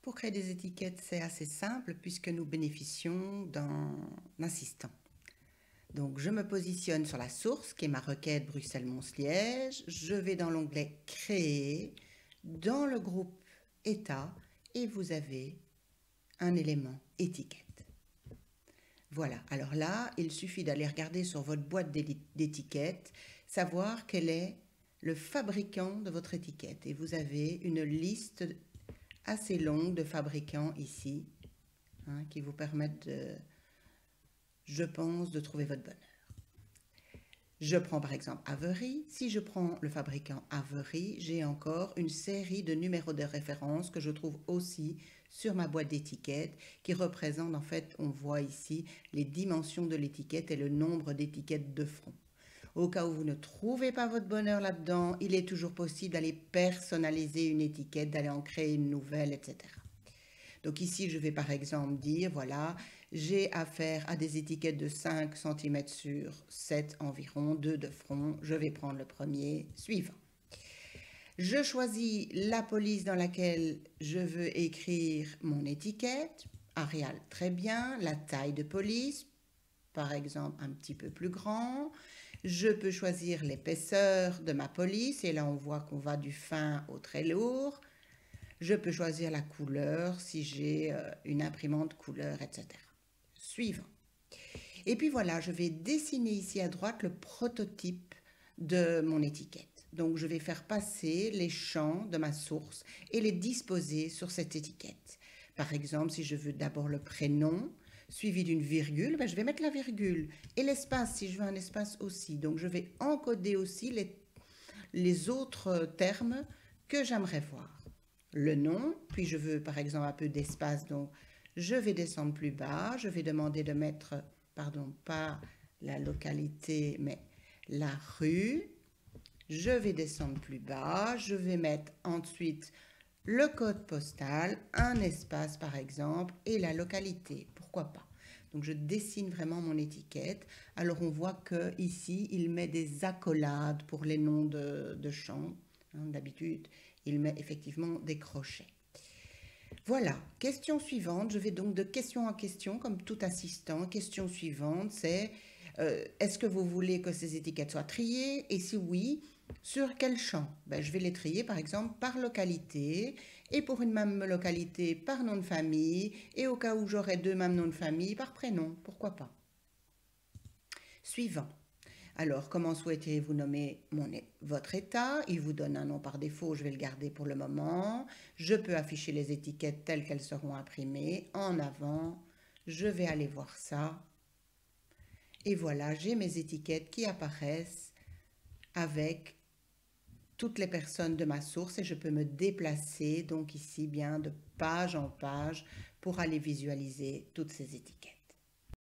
Pour créer des étiquettes, c'est assez simple puisque nous bénéficions d'un assistant. Donc, je me positionne sur la source qui est ma requête Bruxelles-Mons-Liège. Je vais dans l'onglet Créer, dans le groupe État, et vous avez un élément étiquette. Voilà, alors là, il suffit d'aller regarder sur votre boîte d'étiquettes, savoir quel est le fabricant de votre étiquette. Et vous avez une liste assez longue de fabricants ici, qui vous permettent, je pense, de trouver votre bonheur. Je prends par exemple Avery. Si je prends le fabricant Avery, j'ai encore une série de numéros de référence que je trouve aussi sur ma boîte d'étiquettes qui représente en fait, on voit ici les dimensions de l'étiquette et le nombre d'étiquettes de front. Au cas où vous ne trouvez pas votre bonheur là-dedans, il est toujours possible d'aller personnaliser une étiquette, d'aller en créer une nouvelle, etc. Donc ici, je vais par exemple dire, voilà, j'ai affaire à des étiquettes de 5 cm sur 7 environ, 2 de front. Je vais prendre le premier, suivant. Je choisis la police dans laquelle je veux écrire mon étiquette. Arial, très bien. La taille de police, par exemple, un petit peu plus grand. Je peux choisir l'épaisseur de ma police. Et là, on voit qu'on va du fin au très lourd. Je peux choisir la couleur si j'ai une imprimante couleur, etc. Suivant. Et puis voilà, je vais dessiner ici à droite le prototype de mon étiquette. Donc je vais faire passer les champs de ma source et les disposer sur cette étiquette. Par exemple, si je veux d'abord le prénom, suivi d'une virgule, je vais mettre la virgule. Et l'espace, si je veux un espace aussi. Donc je vais encoder aussi les autres termes que j'aimerais voir. Le nom, puis je veux par exemple un peu d'espace, donc je vais descendre plus bas, je vais demander de mettre, pardon, pas la localité, mais la rue. Je vais descendre plus bas, je vais mettre ensuite le code postal, un espace par exemple, et la localité, pourquoi pas. Donc je dessine vraiment mon étiquette. Alors on voit que ici il met des accolades pour les noms de champs. D'habitude, il met effectivement des crochets. Voilà, question suivante. Je vais donc de question en question, comme tout assistant. Question suivante, c'est est-ce que vous voulez que ces étiquettes soient triées? Et si oui, sur quel champ? Je vais les trier par exemple par localité et pour une même localité par nom de famille et au cas où j'aurais deux mêmes noms de famille par prénom, pourquoi pas. Suivant. Alors, comment souhaitez-vous nommer votre état? Il vous donne un nom par défaut, je vais le garder pour le moment. Je peux afficher les étiquettes telles qu'elles seront imprimées en avant. Je vais aller voir ça. Et voilà, j'ai mes étiquettes qui apparaissent avec toutes les personnes de ma source et je peux me déplacer donc ici bien de page en page pour aller visualiser toutes ces étiquettes.